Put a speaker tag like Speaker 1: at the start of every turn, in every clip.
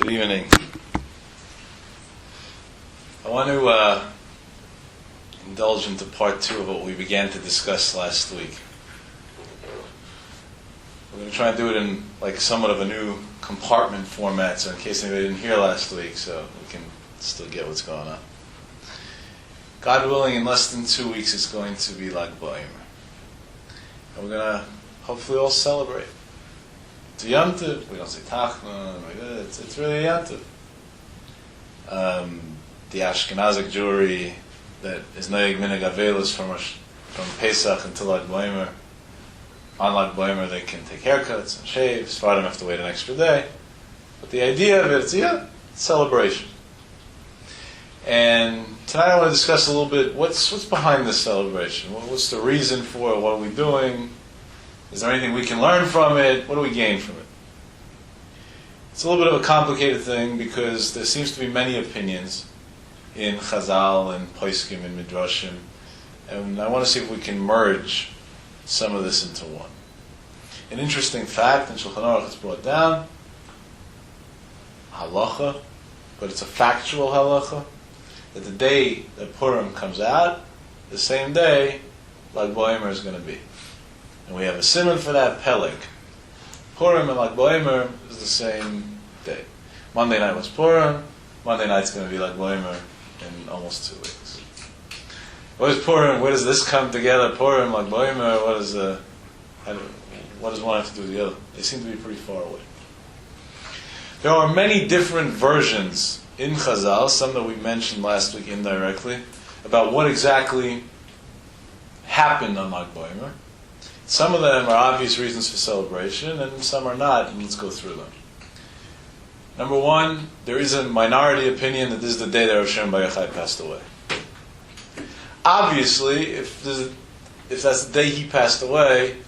Speaker 1: Good evening. I want to indulge into part 2 of what we began to discuss last week. We're going to try and do it in like somewhat of a new compartment format, so in case anybody didn't hear last week, so we can still get what's going on. God willing, in less than 2 weeks, it's going to be like BaOmer. And we're going to hopefully all celebrate. It's a Yom Tov. We don't say Tachman. It's really a Yom Tov. The Ashkenazic Jewry that is Noeg Minhag Avelis from Pesach until Lag BaOmer. On Lag BaOmer, they can take haircuts and shave. Sfardim have to wait an extra day. But the idea of it, it's a celebration. And tonight I want to discuss a little bit what's behind this celebration. What's the reason for it? What are we doing? Is there anything we can learn from it? What do we gain from it? It's a little bit of a complicated thing because there seems to be many opinions in Chazal and Poskim and Midrashim, and I want to see if we can merge some of this into one. An interesting fact in Shulchan Aruch, it's brought down, halacha, but it's a factual halacha, that the day that Purim comes out, the same day Lag BaOmer is going to be. And we have a simon for that, Peleg. Purim and Lag BaOmer is the same day. Monday night was Purim, Monday night's going to be Lag BaOmer in almost 2 weeks. What is Purim? Where does this come together? Purim, Lag BaOmer, what does one have to do together? They seem to be pretty far away. There are many different versions in Chazal, some that we mentioned last week indirectly, about what exactly happened on Lag BaOmer. Some of them are obvious reasons for celebration, and some are not, and let's go through them. Number one, there is a minority opinion that this is the day that Rav Shimon Bar Yochai passed away. Obviously, if that's the day he passed away,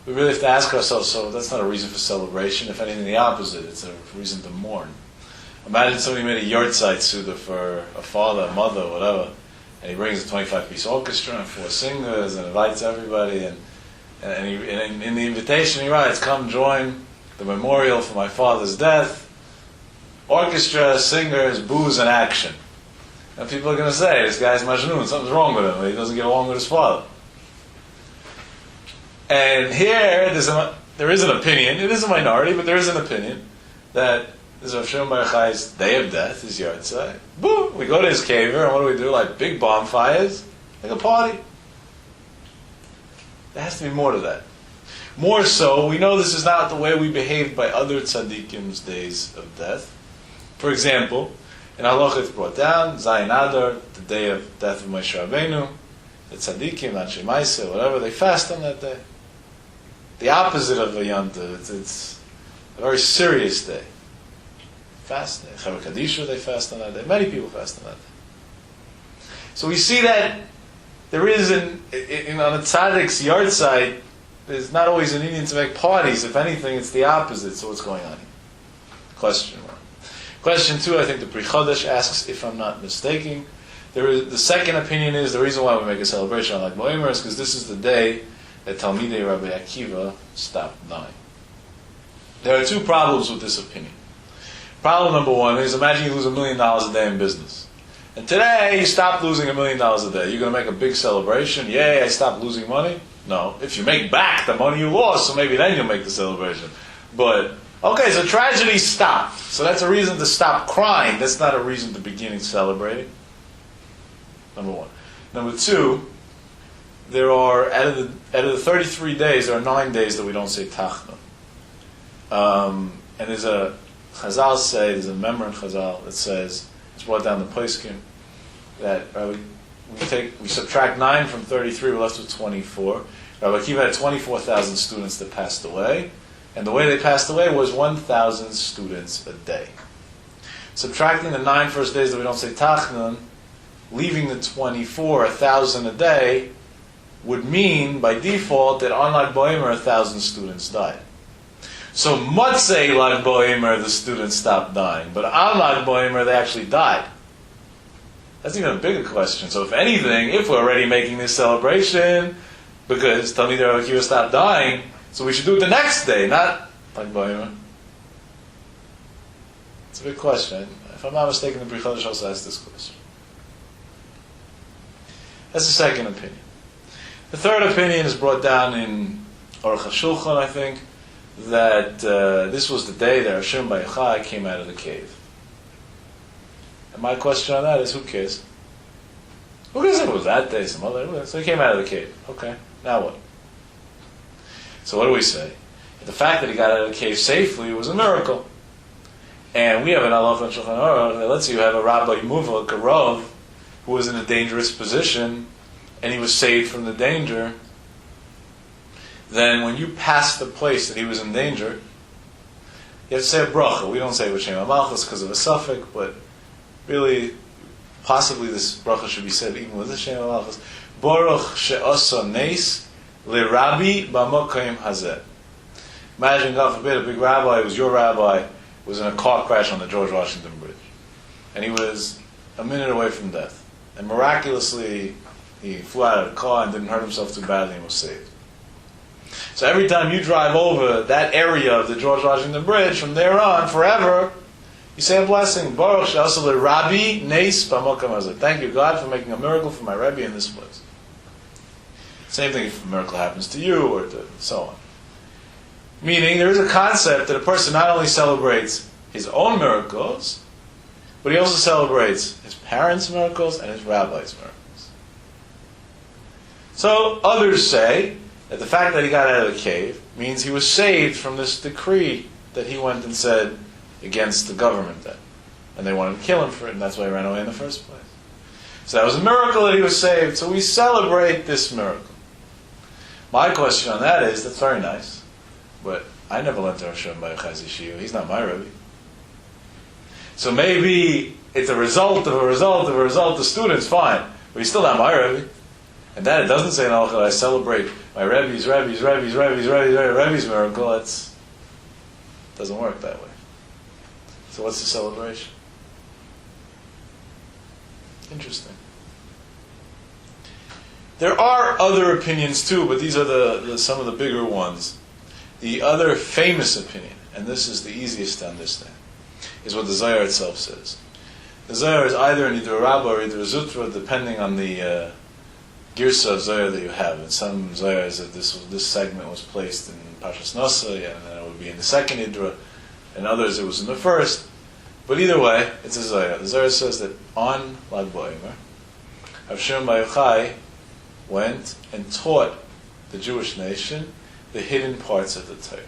Speaker 1: we really have to ask ourselves, so that's not a reason for celebration. If anything, the opposite. It's a reason to mourn. Imagine somebody made a yahrzeit Suda for a father, a mother, whatever, and he brings a 25-piece orchestra and 4 singers and invites everybody, and in the invitation he writes, "Come join the memorial for my father's death. Orchestra, singers, booze, and action." And people are going to say, "This guy's Majnun, something's wrong with him. He doesn't get along with his father." And here, there is an opinion, it is a minority, but there is an opinion, that this is Rav Shimon Bar Yochai's day of death, his yahrzeit. Boom! We go to his caver, and what do? Like big bonfires, like a party. There has to be more to that. More so, we know this is not the way we behaved by other tzaddikim's days of death. For example, in Halacha it's brought down, Zayin Adar, the day of death of Moshe Rabbeinu, the tzaddikim, Anshe Maaseh, whatever, they fast on that day. The opposite of a Yom Tov, it's a very serious day. Fast day. Chaver Kadisha, they fast on that day. Many people fast on that day. So we see that there is, on a tzaddik's yahrzeit, there's not always an Indian to make parties. If anything, it's the opposite. So what's going on here? Question 1. Question 2, I think the Pri Chodesh asks, if I'm not mistaken. The second opinion is the reason why we make a celebration on Lag BaOmer is because this is the day that Talmidei Rabbi Akiva stopped dying. There are 2 problems with this opinion. Problem number 1 is, imagine you lose $1 million a day in business. And today, you stopped losing $1 million a day. You're going to make a big celebration? Yay, I stopped losing money? No. If you make back the money you lost, so maybe then you'll make the celebration. But, okay, so tragedy stopped. So that's a reason to stop crying. That's not a reason to begin celebrating. Number 1. Number 2, there are, out of the 33 days, there are 9 days that we don't say Tachna. And there's a Chazal there's a member in Chazal that says, it's brought down the Poskim, that we subtract 9 from 33, we're left with 24. Rabbi Akiva had 24,000 students that passed away, and the way they passed away was 1,000 students a day. Subtracting the 9 first days that we don't say Tachnan, leaving the 24, 1,000 a day, would mean, by default, that on Lag BaOmer, 1,000 students died. So Motzei Lag BaOmer, the students stopped dying, but on Lag BaOmer, they actually died. That's even a bigger question. So if anything, if we're already making this celebration, because Talmidei Rabbi Akiva stopped dying, so we should do it the next day, not Lag BaOmer. It's a big question. If I'm not mistaken, the Brit Chadash also asked this question. That's the second opinion. The third opinion is brought down in Aruch HaShulchan, I think, that this was the day that Hashem Bar Yochai came out of the cave. And my question on that is, who cares? Who cares if it was that day, some other? So he came out of the cave. Okay, now what? So what do we say? The fact that he got out of the cave safely was a miracle. And we have an halacha in Shulchan Aruch that let's say you have a rabbi Muva, a Rav, who was in a dangerous position, and he was saved from the danger. Then when you pass the place that he was in danger, you have to say a bracha. We don't say B'Shem HaMalchus because of a suffix, but really, possibly this bracha should be said even with the Shem HaMalchus. Baruch she'asa nes le'Rabbi b'makom hazeh. Imagine, God forbid, a big rabbi, it was your rabbi, was in a car crash on the George Washington Bridge. And he was a minute away from death. And miraculously, he flew out of the car and didn't hurt himself too badly and was saved. So every time you drive over that area of the George Washington Bridge, from there on, forever, you say a blessing. Baruch she'asa Rabbi nes b'makom hazeh. Thank you, God, for making a miracle for my Rebbe in this place. Same thing if a miracle happens to you, or to so on. Meaning, there is a concept that a person not only celebrates his own miracles, but he also celebrates his parents' miracles and his rabbi's miracles. So, others say that the fact that he got out of the cave means he was saved from this decree that he went and said against the government then. And they wanted to kill him for it, and that's why he ran away in the first place. So that was a miracle that he was saved, so we celebrate this miracle. My question on that is, that's very nice, but I never learned to Hashem Bar Yochai's yeshiva. He's not my Rebbe. So maybe it's a result of a result of a result of students, fine, but he's still not my Rebbe. And that it doesn't say in Halacha that I celebrate my Rebbe's miracle. It doesn't work that way. So what's the celebration? Interesting. There are other opinions too, but these are some of the bigger ones. The other famous opinion, and this is the easiest to understand, is what the Zohar itself says. The Zohar is either an Idra Rabbah or Idra Zutra, depending on the Girsa of Zohar that you have. In some Zohars, that this segment was placed in Pashas Nasa, and then it would be in the second Idra. In others, it was in the first. But either way, it's a Zohar. The Zohar says that on Lag BaOmer, Hashem Bar Yochai went and taught the Jewish nation the hidden parts of the Torah.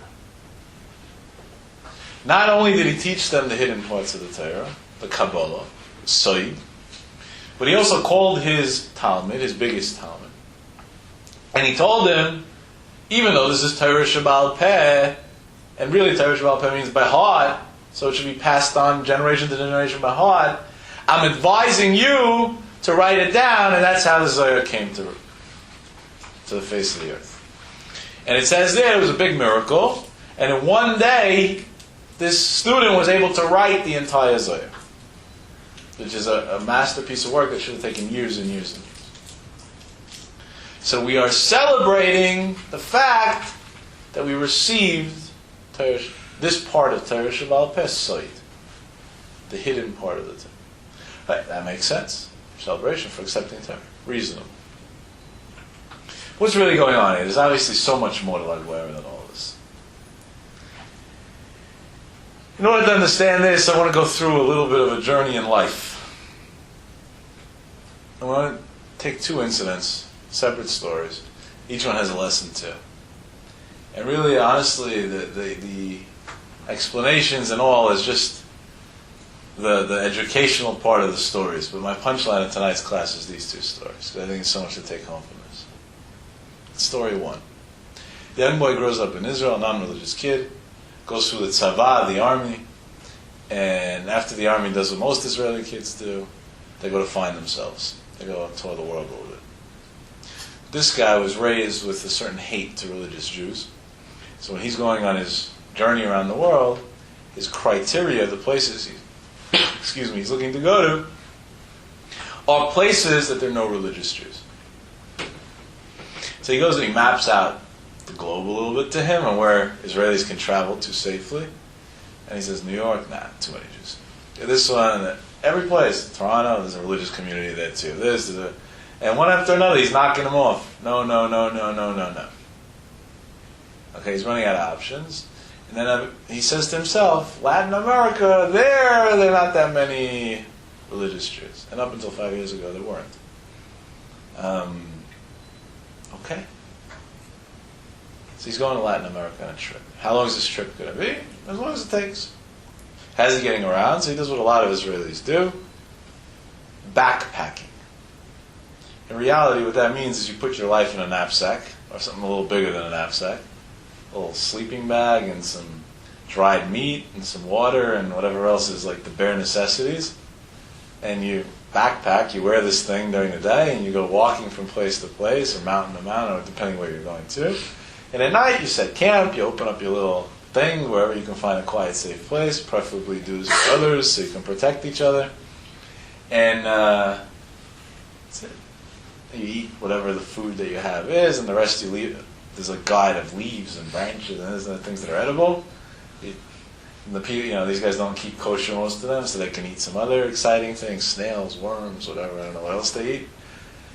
Speaker 1: Not only did he teach them the hidden parts of the Torah, the Kabbalah, Soid, but he also called his Talmud, his biggest Talmud, and he told them, even though this is Torah Sheba'al Peh, and really Torah Sheba'al Peh means by heart, so it should be passed on generation to generation by heart, I'm advising you to write it down, and that's how the Zohar came to the face of the earth. And it says there, it was a big miracle, and in one day, this student was able to write the entire Zohar, which is a masterpiece of work that should have taken years and years and years. So we are celebrating the fact that we received Torah, this part of Torah Sheba'al Peh, Soid, the hidden part of the Torah. Right, that makes sense. Celebration for accepting Torah. Reasonable. What's really going on here? There's obviously so much more to Lag BaOmer than all this. In order to understand this, I want to go through a little bit of a journey in life. I want to take two incidents, separate stories. Each one has a lesson too. And really, honestly, the explanations and all is just the educational part of the stories. But my punchline in tonight's class is these two stories, because I think it's so much to take home from this. Story one. The young boy grows up in Israel, a non-religious kid, goes through the tzava, the army, and after the army does what most Israeli kids do, they go to find themselves. They go tour the world a little bit. This guy was raised with a certain hate to religious Jews. So when he's going on his journey around the world, his criteria, the places he's looking to go to, are places that there are no religious Jews. So he goes and he maps out the globe a little bit to him and where Israelis can travel to safely. And he says, New York, nah, too many Jews. This one, every place, Toronto, there's a religious community there too. And one after another, he's knocking them off. No. Okay, he's running out of options. And then he says to himself, Latin America, there are not that many religious Jews. And up until 5 years ago, there weren't. Okay. So he's going to Latin America on a trip. How long is this trip going to be? As long as it takes. How's he getting around? So he does what a lot of Israelis do. Backpacking. In reality, what that means is you put your life in a knapsack, or something a little bigger than a knapsack, a little sleeping bag and some dried meat and some water and whatever else is like the bare necessities. And you backpack, you wear this thing during the day, and you go walking from place to place, or mountain to mountain, or depending where you're going to. And at night, you set camp, you open up your little thing wherever you can find a quiet, safe place, preferably do this with others so you can protect each other. And that's it. You eat whatever the food that you have is, and the rest you leave. There's a guide of leaves and branches and other things that are edible. These guys don't keep kosher, most of them, so they can eat some other exciting things, snails, worms, whatever, I don't know what else they eat.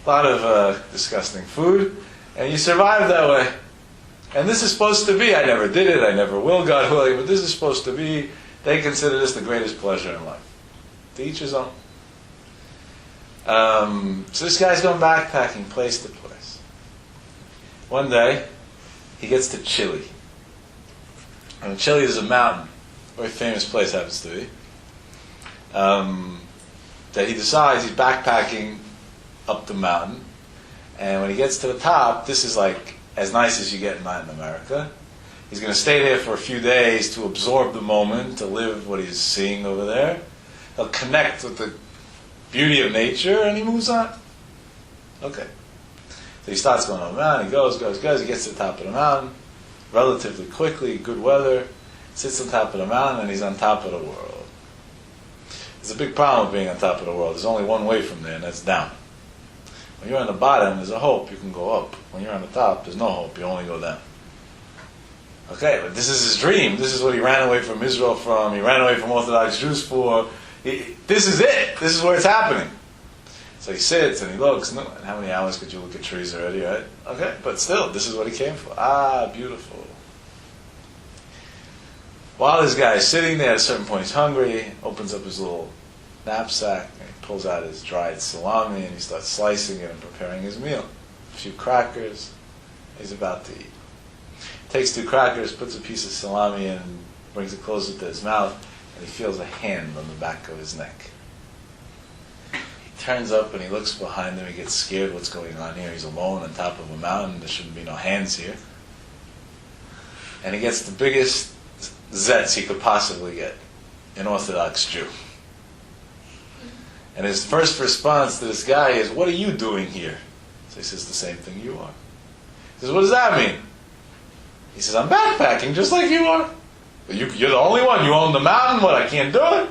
Speaker 1: A lot of disgusting food, and you survive that way. And this is supposed to be, I never did it, I never will, God willing, but this is supposed to be, they consider this the greatest pleasure in life. To each his own. So this guy's going backpacking place to place. One day, he gets to Chile. And Chile is a mountain, a very famous place happens to be, that he decides he's backpacking up the mountain. And when he gets to the top, this is like as nice as you get in Latin America. He's going to stay there for a few days to absorb the moment, to live what he's seeing over there. He'll connect with the beauty of nature, and he moves on. Okay. So he starts going on the mountain, he goes, he gets to the top of the mountain, relatively quickly, good weather, sits on top of the mountain, and he's on top of the world. There's a big problem with being on top of the world. There's only one way from there, and that's down. When you're on the bottom, there's a hope, you can go up. When you're on the top, there's no hope, you only go down. Okay, but this is his dream. This is what he ran away from Israel from. He ran away from Orthodox Jews for. This is it. This is where it's happening. So he sits and he looks. No, and how many hours could you look at trees already, right? Okay, but still, this is what he came for. Ah, beautiful. While this guy is sitting there, at a certain point he's hungry, opens up his little knapsack, and he pulls out his dried salami, and he starts slicing it and preparing his meal. A few crackers, he's about to eat. Takes 2 crackers, puts a piece of salami in, and brings it closer to his mouth, and he feels a hand on the back of his neck. He turns up and he looks behind him, he gets scared what's going on here. He's alone on top of a mountain, there shouldn't be no hands here. And he gets the biggest zets he could possibly get, an Orthodox Jew. And his first response to this guy is, "What are you doing here?" So he says, "The same thing you are." He says, "What does that mean?" He says, "I'm backpacking just like you are. You're the only one. You own the mountain. What, I can't do it?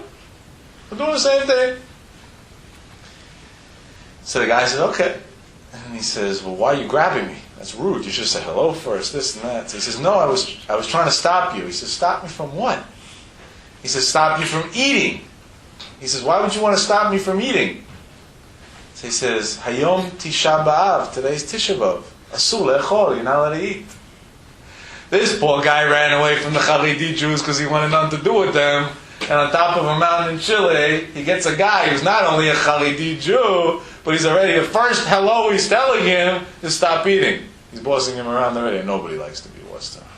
Speaker 1: I'm doing the same thing." So the guy says, "Okay." And he says, "Well, why are you grabbing me? That's rude. You should say hello first, this and that." So he says, "No, I was trying to stop you." He says, "Stop me from what?" He says, "Stop you from eating." He says, "Why would you want to stop me from eating?" So he says, "Hayom Tisha B'Av. Today's Tisha B'Av. Asur le'echol. You're not allowed to eat." This poor guy ran away from the Haredi Jews because he wanted nothing to do with them. And on top of a mountain in Chile, he gets a guy who's not only a Haredi Jew, but he's already, the first hello he's telling him is stop eating. He's bossing him around already, and nobody likes to be bossed around.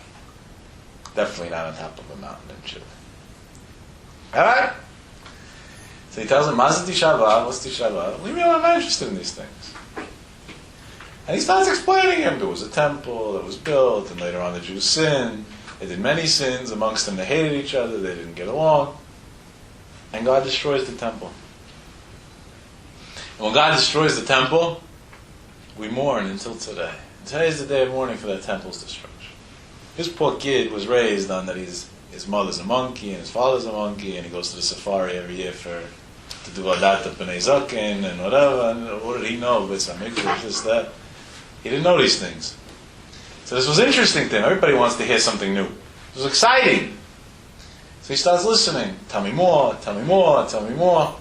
Speaker 1: Definitely not on top of a mountain in Chile. Alright? So he tells him, "Mazat Tisha B'Av, what's Tisha B'Av? Leave me alone, I'm not interested in these things." And he starts explaining him. There was a temple that was built, and later on the Jews sinned. They did many sins. Amongst them, they hated each other. They didn't get along. And God destroys the temple. And when God destroys the temple, we mourn until today. And today is the day of mourning for that temple's destruction. His poor kid was raised on that his mother's a monkey and his father's a monkey, and he goes to the safari every year to do Adat B'nai Zaken and whatever. And what did he know? It's just that. He didn't know these things. So this was interesting to him. Everybody wants to hear something new. It was exciting. So he starts listening. Tell me more, tell me more, tell me more.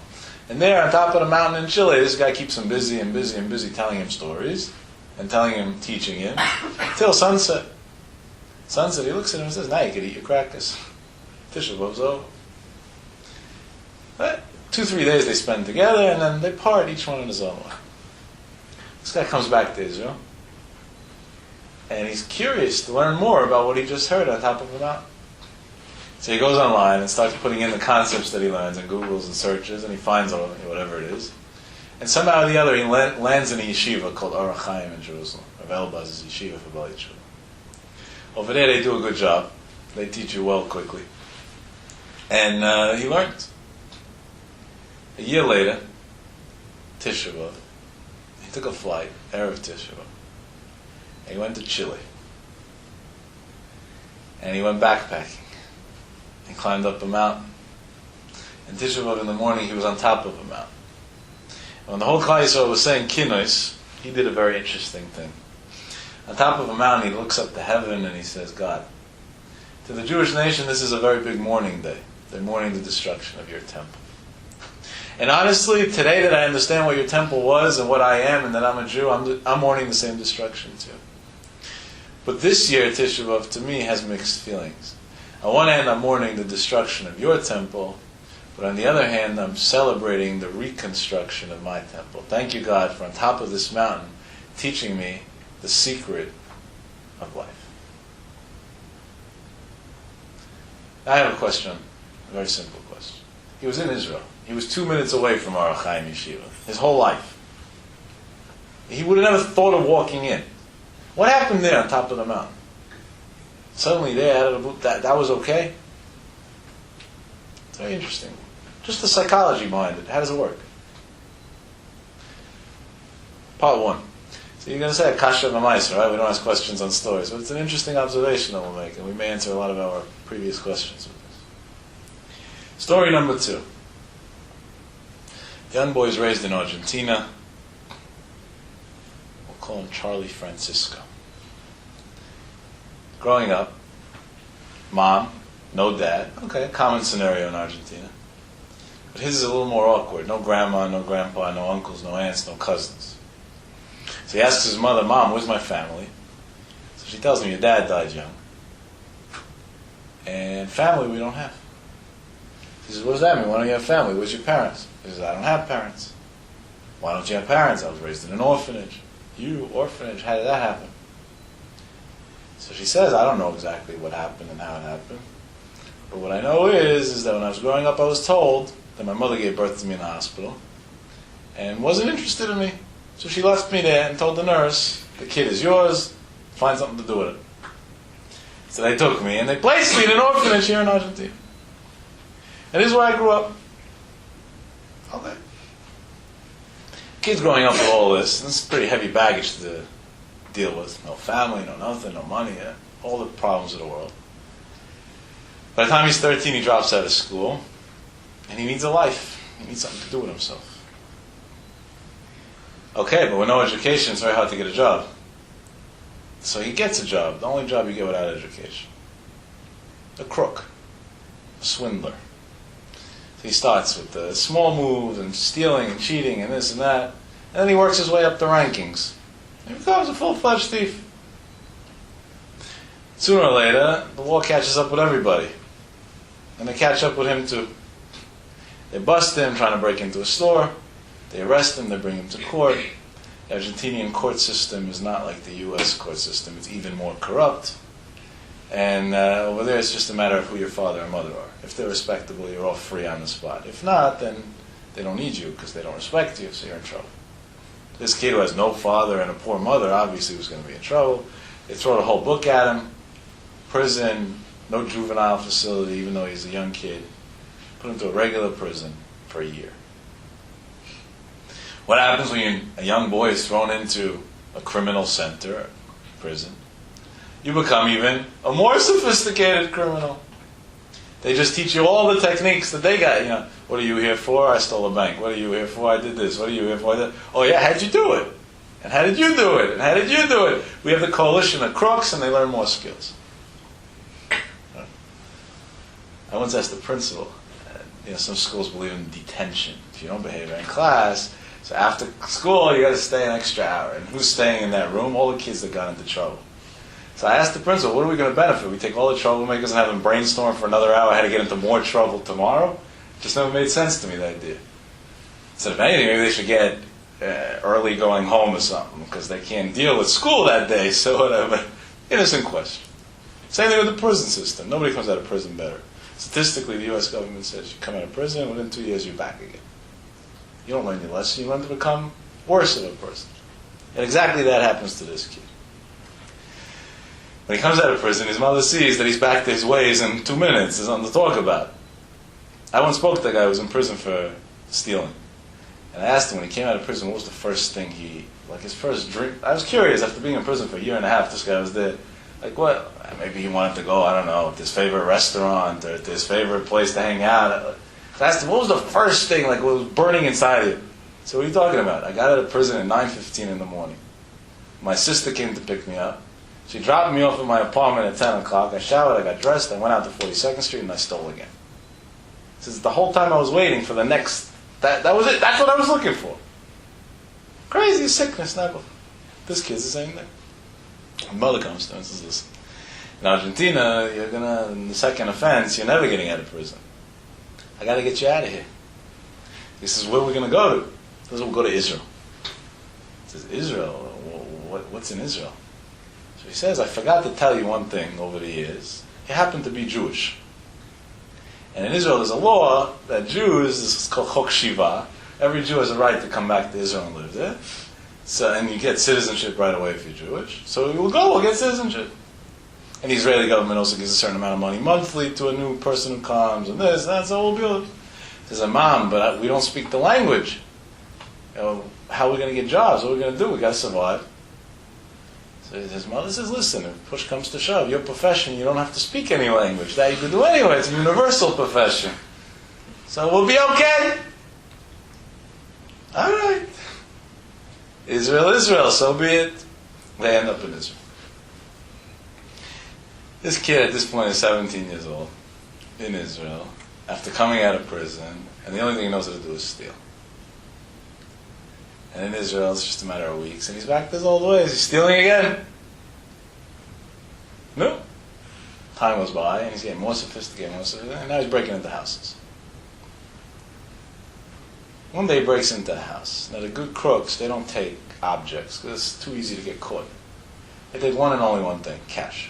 Speaker 1: And there on top of the mountain in Chile, this guy keeps him busy and busy and busy telling him stories and telling him, teaching him, till sunset. Sunset, he looks at him and says, now you can eat your crackers. Tisha B'Av's over. 2-3 days they spend together, and then they part, each one in his own way. This guy comes back to Israel, and he's curious to learn more about what he just heard on top of the mountain. So he goes online and starts putting in the concepts that he learns and Googles and searches, and he finds whatever it is. And somehow or the other, he lands in a yeshiva called Orach Chaim in Jerusalem. Rav Elbaz's yeshiva for Bali Yeshiva. Over there, they do a good job. They teach you well quickly. And he learned. A year later, Tisha B'Av, he took a flight, Erev Tisha B'Av, and he went to Chile. And he went backpacking. He climbed up a mountain. And Tisha B'Av in the morning, he was on top of a mountain. And when the whole Klal Yisrael was saying Kinnos, he did a very interesting thing. On top of a mountain, he looks up to heaven and he says, God, to the Jewish nation, this is a very big mourning day. They're mourning the destruction of your temple. And honestly, today that I understand what your temple was and what I am and that I'm a Jew, I'm mourning the same destruction too. But this year, Tisha B'Av, to me, has mixed feelings. On one hand, I'm mourning the destruction of your temple, but on the other hand, I'm celebrating the reconstruction of my temple. Thank you, God, for on top of this mountain, teaching me the secret of life. I have a question, a very simple question. He was in Israel. He was 2 minutes away from Orach Chaim Yeshiva, his whole life. He would have never thought of walking in. What happened there on top of the mountain? Suddenly there, that was okay? It's very interesting. Just the psychology behind it. How does it work? Part 1. So you're going to say Kasha Mamaisa, right? We don't ask questions on stories. But it's an interesting observation that we'll make, and we may answer a lot of our previous questions with this. Story number 2. The young boy is raised in Argentina. We'll call him Charlie Francisco. Growing up, mom, no dad. Okay, common scenario in Argentina. But his is a little more awkward. No grandma, no grandpa, no uncles, no aunts, no cousins. So he asks his mother, Mom, where's my family? So she tells him, your dad died young. And family we don't have. He says, what does that mean? Why don't you have family? Where's your parents? He says, I don't have parents. Why don't you have parents? I was raised in an orphanage. You, orphanage, how did that happen? So she says, I don't know exactly what happened and how it happened. But what I know is that when I was growing up, I was told that my mother gave birth to me in the hospital and wasn't interested in me. So she left me there and told the nurse, the kid is yours, find something to do with it. So they took me and they placed me in an orphanage here in Argentina. And this is where I grew up. Okay. Kids growing up with all this is pretty heavy baggage to deal with. No family, no nothing, no money, all the problems of the world. By the time he's 13, he drops out of school, and he needs a life. He needs something to do with himself. Okay, but with no education, it's very hard to get a job. So he gets a job, the only job you get without education. A crook, a swindler. So he starts with the small moves and stealing and cheating and this and that, and then he works his way up the rankings. He becomes a full-fledged thief. Sooner or later, the law catches up with everybody. And they catch up with him too. They bust him trying to break into a store. They arrest him, they bring him to court. The Argentinian court system is not like the U.S. court system. It's even more corrupt. And over there, it's just a matter of who your father and mother are. If they're respectable, you're off free on the spot. If not, then they don't need you because they don't respect you, so you're in trouble. This kid who has no father and a poor mother obviously was going to be in trouble. They throw the whole book at him. Prison, no juvenile facility, even though he's a young kid. Put him to a regular prison for a year. What happens when a young boy is thrown into a criminal center, prison? You become even a more sophisticated criminal. They just teach you all the techniques that they got. What are you here for? I stole a bank. What are you here for? I did this. What are you here for? I did. Oh yeah, how'd you do it? And how did you do it? And how did you do it? We have the coalition of crooks, and they learn more skills. I once asked the principal, some schools believe in detention. If you don't behave in class, so after school you got to stay an extra hour. And who's staying in that room? All the kids that got into trouble. So I asked the principal, what are we going to benefit? We take all the troublemakers and have them brainstorm for another hour how to get into more trouble tomorrow? Just never made sense to me, the idea. So if anything, maybe they should get early going home or something, because they can't deal with school that day, so whatever. Innocent question. Same thing with the prison system. Nobody comes out of prison better. Statistically, the U.S. government says you come out of prison, within 2 years you're back again. You don't learn your lesson, you learn to become worse of a person. And exactly that happens to this kid. When he comes out of prison, his mother sees that he's back to his ways in 2 minutes. There's nothing to talk about. I once spoke to that guy who was in prison for stealing. And I asked him when he came out of prison, what was the first thing his first drink? I was curious, after being in prison for a year and a half, this guy was there. Like what? Maybe he wanted to go, I don't know, to his favorite restaurant or to his favorite place to hang out. So I asked him, what was the first thing, what was burning inside of you? So what are you talking about? I got out of prison at 9:15 in the morning. My sister came to pick me up. She dropped me off at my apartment at 10 o'clock. I showered, I got dressed, I went out to 42nd Street and I stole again. He says, the whole time I was waiting for the next... That was it. That's what I was looking for. Crazy sickness, never. This kid's the same thing. My mother comes to me and says, listen, in Argentina, in the second offense, you're never getting out of prison. I got to get you out of here. He says, where are we going to go to? He says, we'll go to Israel. He says, Israel? What's in Israel? So he says, I forgot to tell you one thing over the years. He happened to be Jewish. And in Israel, there's a law that Jews, this is called Chok Shiva, every Jew has a right to come back to Israel and live there. So, and you get citizenship right away if you're Jewish. So we'll get citizenship. And the Israeli government also gives a certain amount of money monthly to a new person who comes, and that's the whole deal. He says, Mom, but we don't speak the language. How are we going to get jobs? What are we going to do? We got to survive. So his mother says, listen, if push comes to shove, your profession, you don't have to speak any language. That you can do anyway. It's a universal profession. So we'll be okay. All right. Israel, so be it. They end up in Israel. This kid at this point is 17 years old, in Israel, after coming out of prison, and the only thing he knows how to do is steal. And in Israel, it's just a matter of weeks, and he's back to his old ways. He's stealing again. No. Time goes by, and he's getting more sophisticated, and now he's breaking into houses. One day he breaks into a house. Now the good crooks, they don't take objects, because it's too easy to get caught. They take one and only one thing, cash.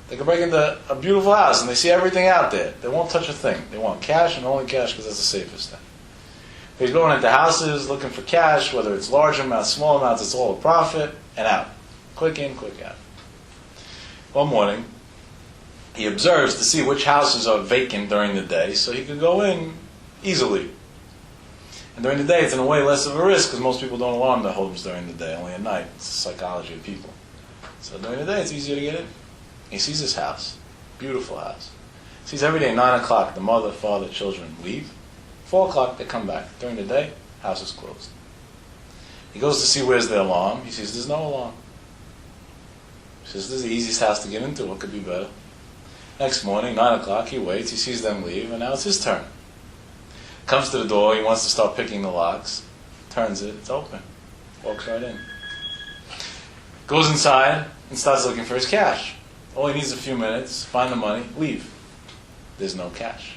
Speaker 1: They can break into a beautiful house, and they see everything out there. They won't touch a thing. They want cash, and only cash, because that's the safest thing. He's going into houses looking for cash, whether it's large amounts, small amounts, it's all a profit, and out. Quick in, quick out. One morning, he observes to see which houses are vacant during the day, so he can go in easily. And during the day, it's in a way less of a risk, because most people don't alarm their homes during the day, only at night. It's the psychology of people. So during the day, it's easier to get in. He sees his house, beautiful house. He sees every day, 9 o'clock, the mother, father, children leave. 4 o'clock, they come back. During the day, house is closed. He goes to see where's the alarm. He sees there's no alarm. He says, this is the easiest house to get into. What could be better? Next morning, 9 o'clock, he waits. He sees them leave, and now it's his turn. Comes to the door. He wants to start picking the locks. Turns it. It's open. Walks right in. Goes inside and starts looking for his cash. All he needs is a few minutes. Find the money. Leave. There's no cash.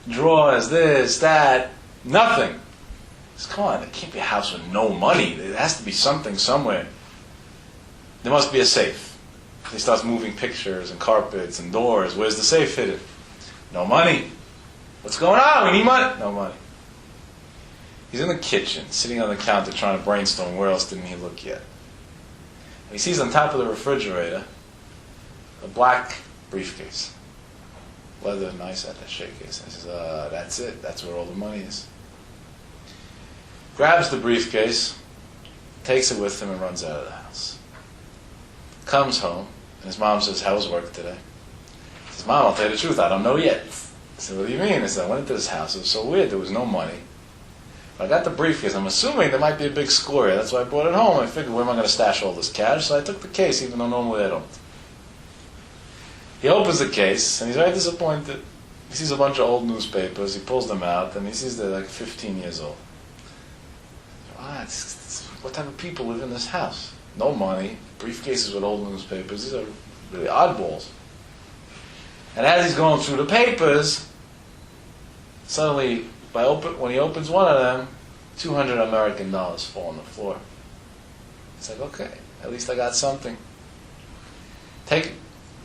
Speaker 1: Drawers, this, that, nothing. Come on, there can't be a house with no money. There has to be something somewhere. There must be a safe. He starts moving pictures and carpets and doors. Where's the safe hidden? No money. What's going on? We need money. No money. He's in the kitchen, sitting on the counter trying to brainstorm where else didn't he look yet. And he sees on top of the refrigerator a black briefcase. Leather, nice attaché case. And he says, that's it. That's where all the money is. Grabs the briefcase, takes it with him, and runs out of the house. Comes home, and his mom says, how was work today? He says, Mom, I'll tell you the truth, I don't know yet. I said, what do you mean? I said, I went into this house. It was so weird. There was no money. I got the briefcase. I'm assuming there might be a big score here. That's why I brought it home. I figured, where am I going to stash all this cash? So I took the case, even though normally I don't. He opens the case, and he's very disappointed. He sees a bunch of old newspapers, he pulls them out, and he sees they're like 15 years old. What type of people live in this house? No money, briefcases with old newspapers. These are really oddballs. And as he's going through the papers, suddenly, when he opens one of them, $200 American fall on the floor. It's like, okay, at least I got something.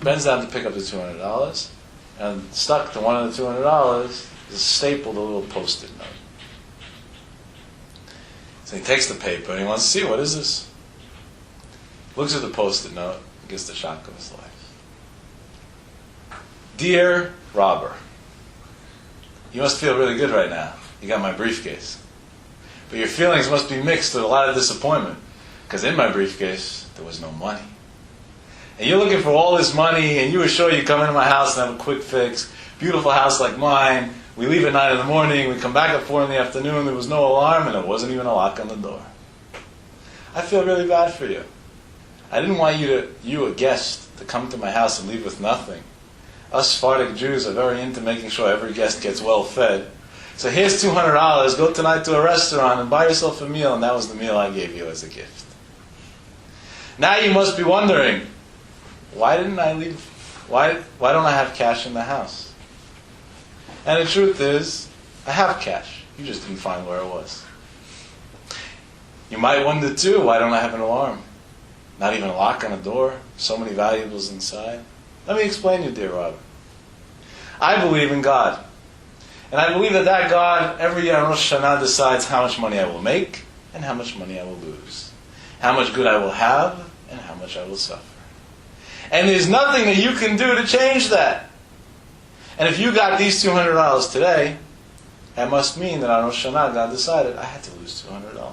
Speaker 1: Bends down to pick up the $200, and stuck to one of the $200 is stapled a little Post-it note. So he takes the paper and he wants to see, what is this? Looks at the Post-it note, gets the shock of his life. Dear robber, you must feel really good right now. You got my briefcase. But your feelings must be mixed with a lot of disappointment, because in my briefcase, there was no money. And you're looking for all this money, and you were sure you'd come into my house and have a quick fix. Beautiful house like mine. We leave at 9 in the morning, we come back at 4 in the afternoon, there was no alarm, and there wasn't even a lock on the door. I feel really bad for you. I didn't want you, a guest, to come to my house and leave with nothing. Us Sephardic Jews are very into making sure every guest gets well fed. So here's $200, go tonight to a restaurant and buy yourself a meal, and that was the meal I gave you as a gift. Now you must be wondering, why didn't I leave? Why don't I have cash in the house? And the truth is, I have cash. You just didn't find where it was. You might wonder too, why don't I have an alarm? Not even a lock on a door, so many valuables inside. Let me explain you, dear Robert. I believe in God. And I believe that God, every year on Rosh Hashanah, decides how much money I will make and how much money I will lose. How much good I will have and how much I will suffer. And there's nothing that you can do to change that. And if you got these $200 today, that must mean that on Rosh Hashanah God decided I had to lose $200.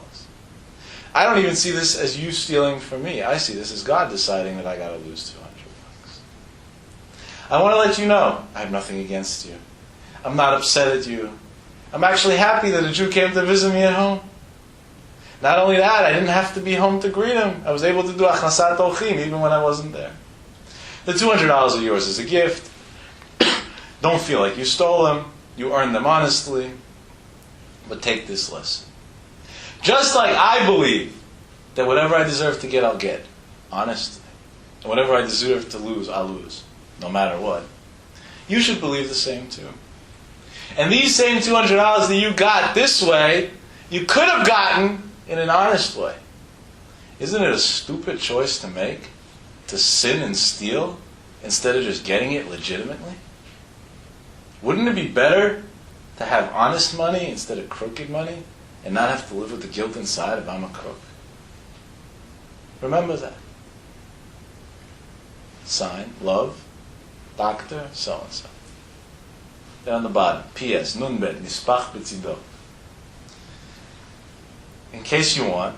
Speaker 1: I don't even see this as you stealing from me. I see this as God deciding that I got to lose $200. I want to let you know I have nothing against you. I'm not upset at you. I'm actually happy that a Jew came to visit me at home. Not only that, I didn't have to be home to greet him. I was able to do achnasat orchim even when I wasn't there. The $200 are yours as a gift. Don't feel like you stole them. You earned them honestly. But take this lesson. Just like I believe that whatever I deserve to get, I'll get. Honestly. And whatever I deserve to lose, I'll lose. No matter what. You should believe the same too. And these same $200 that you got this way, you could have gotten in an honest way. Isn't it a stupid choice to make? To sin and steal instead of just getting it legitimately? Wouldn't it be better to have honest money instead of crooked money and not have to live with the guilt inside if I'm a crook? Remember that. Sign, love, Dr. so-and-so. Then on the bottom, P.S. Nunbet, Nispach B'tzido. In case you want,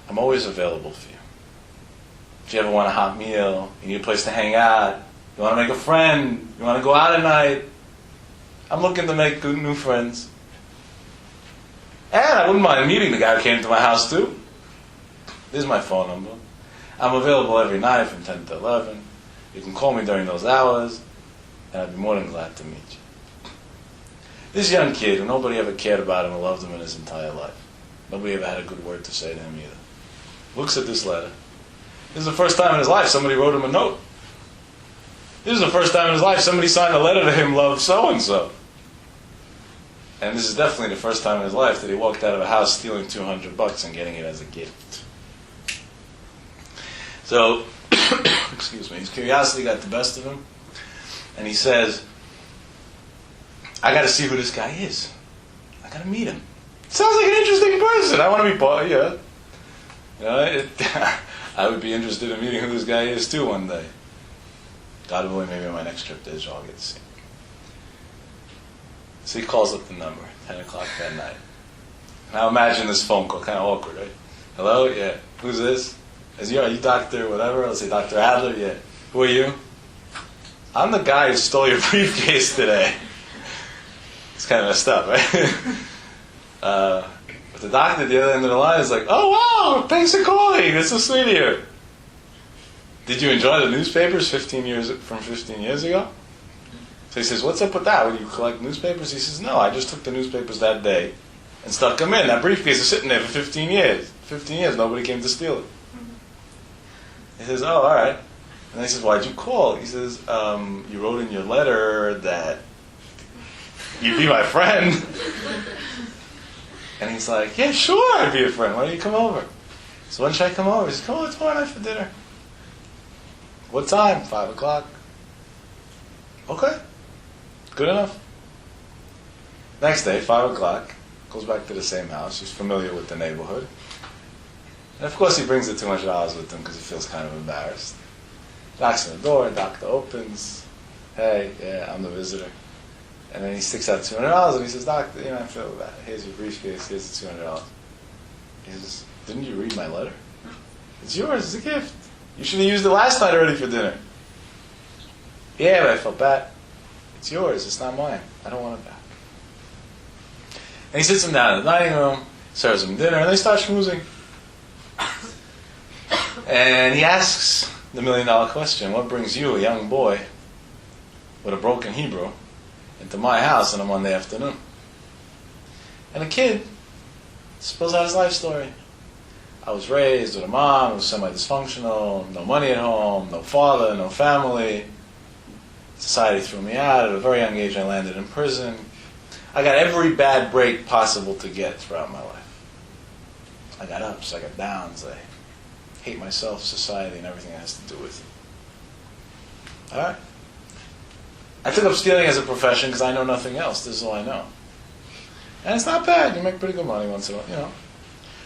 Speaker 1: I'm always available for you. If you ever want a hot meal, you need a place to hang out, you want to make a friend, you want to go out at night, I'm looking to make good new friends. And I wouldn't mind meeting the guy who came to my house too. This is my phone number. I'm available every night from 10 to 11. You can call me during those hours, and I'd be more than glad to meet you. This young kid, who nobody ever cared about him or loved him in his entire life. Nobody ever had a good word to say to him either. Looks at this letter. This is the first time in his life somebody wrote him a note. This is the first time in his life somebody signed a letter to him, love so-and-so. And this is definitely the first time in his life that he walked out of a house stealing $200 and getting it as a gift. So, excuse me, his curiosity got the best of him. And he says, I got to see who this guy is. I got to meet him. Sounds like an interesting person. I want to be part. Yeah, you know, I would be interested in meeting who this guy is too one day. God willing, maybe on my next trip to Israel, I'll get to see him. So he calls up the number, 10 o'clock that night. Now imagine this phone call, kind of awkward, right? Hello, yeah. Who's this? Are you Dr. whatever? Let's say Dr. Adler, yeah. Who are you? I'm the guy who stole your briefcase today. It's kind of messed up, right? But the doctor at the other end of the line is like, oh wow, thanks for calling, it's so sweet of you. Did you enjoy the newspapers from 15 years ago? So he says, what's up with that? Would you collect newspapers? He says, no, I just took the newspapers that day and stuck them in. That briefcase is sitting there for 15 years. 15 years, nobody came to steal it. He says, oh, all right. And then he says, why'd you call? He says, you wrote in your letter that you'd be my friend. And he's like, yeah, sure, I'd be a friend. Why don't you come over? So when should I come over? He says, come over tomorrow night for dinner. What time? 5 o'clock. Okay. Good enough. Next day, 5 o'clock, goes back to the same house. He's familiar with the neighborhood. And of course he brings the $200 with him because he feels kind of embarrassed. Knocks on the door, doctor opens. Hey, yeah, I'm the visitor. And then he sticks out $200 and he says, doctor, I feel bad. Here's your briefcase, here's the $200. He says, didn't you read my letter? It's yours, it's a gift. You should have used it last night already for dinner. Yeah, but I felt bad. It's yours, it's not mine. I don't want it back. And he sits him down in the dining room, serves him dinner, and they start schmoozing. And he asks the $1 million question, what brings you, a young boy, with a broken Hebrew, into my house on a Monday afternoon? And the kid spills out his life story. I was raised with a mom who was semi-dysfunctional, no money at home, no father, no family. Society threw me out. At a very young age, I landed in prison. I got every bad break possible to get throughout my life. I got ups, I got downs. I hate myself, society, and everything that has to do with it. All right? I took up stealing as a profession because I know nothing else. This is all I know. And it's not bad. You make pretty good money once in a while,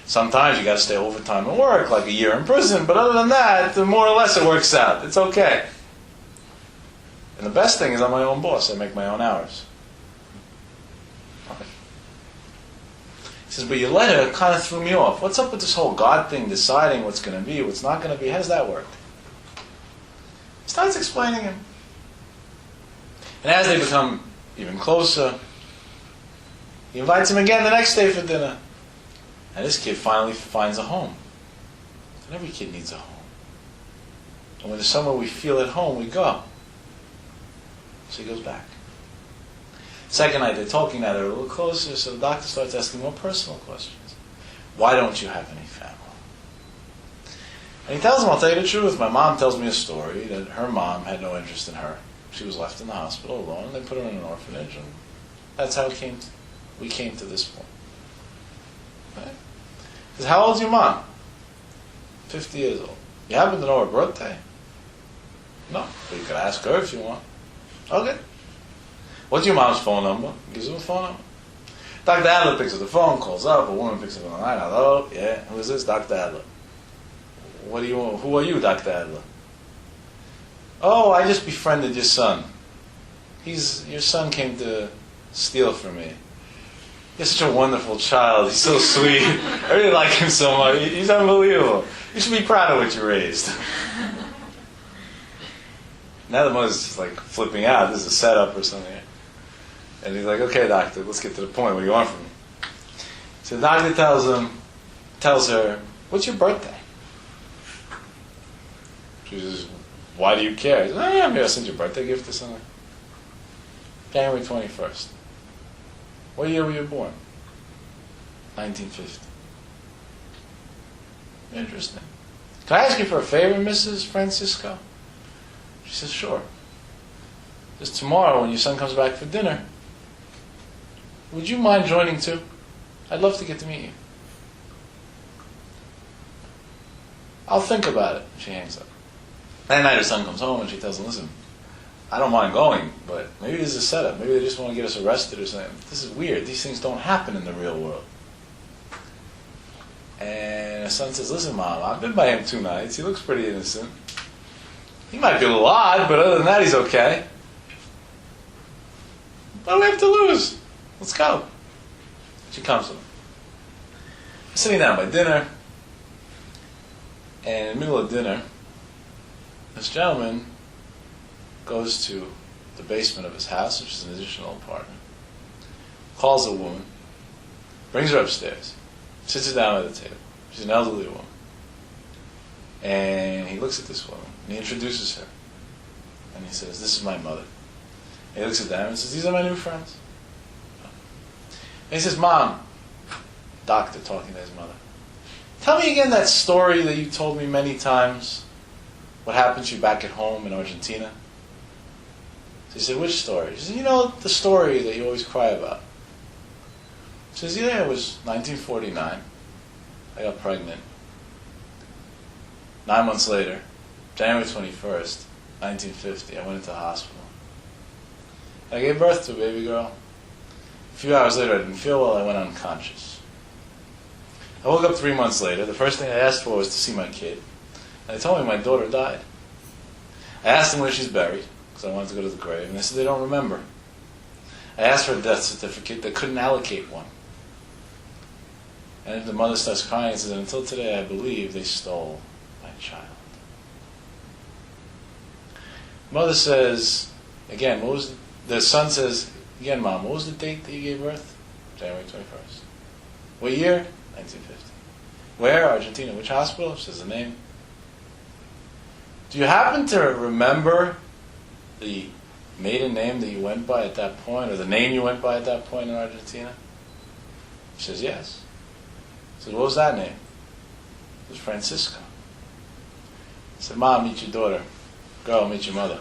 Speaker 1: Sometimes you got to stay overtime and work, like a year in prison. But other than that, more or less it works out. It's okay. And the best thing is I'm my own boss. I make my own hours. Okay. He says, but your letter kind of threw me off. What's up with this whole God thing, deciding what's going to be, what's not going to be? How does that work? He starts explaining him. And as they become even closer, he invites him again the next day for dinner. And this kid finally finds a home. And every kid needs a home. And when there's somewhere we feel at home, we go. So he goes back. Second night, they're talking now, they're a little closer, so the doctor starts asking more personal questions. Why don't you have any family? And he tells him, I'll tell you the truth. My mom tells me a story that her mom had no interest in her. She was left in the hospital alone, and they put her in an orphanage, and that's how we came to this point. Okay? He says, how old's your mom? 50 years old. You happen to know her birthday? No, but you could ask her if you want. Okay. What's your mom's phone number? Gives him a phone number. Dr. Adler picks up the phone, calls up, a woman picks up on the line. Hello? Yeah, who is this? Dr. Adler. Who are you, Dr. Adler? Oh, I just befriended your son. Your son came to steal from me. You're such a wonderful child. He's so sweet. I really like him so much. He's unbelievable. You should be proud of what you raised. Now the mother's just like flipping out. This is a setup or something. And he's like, okay, doctor, let's get to the point. What do you want from me? So the doctor tells her, what's your birthday? She says, why do you care? He says, oh, yeah, maybe I'll send you a birthday gift or something. January 21st. What year were you born? 1950. Interesting. Can I ask you for a favor, Mrs. Francisco? She says, sure. Just tomorrow when your son comes back for dinner, would you mind joining too? I'd love to get to meet you. I'll think about it. She hangs up. That night her son comes home and she tells him, listen, I don't mind going, but maybe this is a setup. Maybe they just want to get us arrested or something. This is weird. These things don't happen in the real world. And her son says, listen, Mom, I've been by him 2 nights. He looks pretty innocent. He might be a little odd, but other than that, he's okay. What do we have to lose? Let's go. She comes with him. We're sitting down by dinner, and in the middle of dinner, this gentleman goes to the basement of his house, which is an additional apartment, calls a woman, brings her upstairs, sits her down at the table. She's an elderly woman. And he looks at this woman, and he introduces her. And he says, "This is my mother." And he looks at them and says, "These are my new friends." And he says, "Mom," doctor talking to his mother, "tell me again that story that you told me many times. What happened to you back at home in Argentina?" So he said, "Which story?" She said, "You know, the story that you always cry about." He says, "Yeah, it was 1949. I got pregnant. 9 months later, January 21st, 1950, I went into the hospital. I gave birth to a baby girl. A few hours later, I didn't feel well. I went unconscious. I woke up 3 months later. The first thing I asked for was to see my kid. And they told me my daughter died. I asked them where she's buried, because I wanted to go to the grave, and they said they don't remember. I asked for a death certificate. They couldn't allocate one. And the mother starts crying and says, "Until today, I believe they stole my child." Mother says, again, the son says, again, "Mom, what was the date that you gave birth?" January 21st. What year? 1950. Where? Argentina. Which hospital? She says the name. Do you happen to remember the maiden name that you went by at that point, or the name you went by at that point in Argentina? She says, "Yes." He said, "What was that name?" It was Francisco. He said, "Mom, meet your daughter. Girl, meet your mother."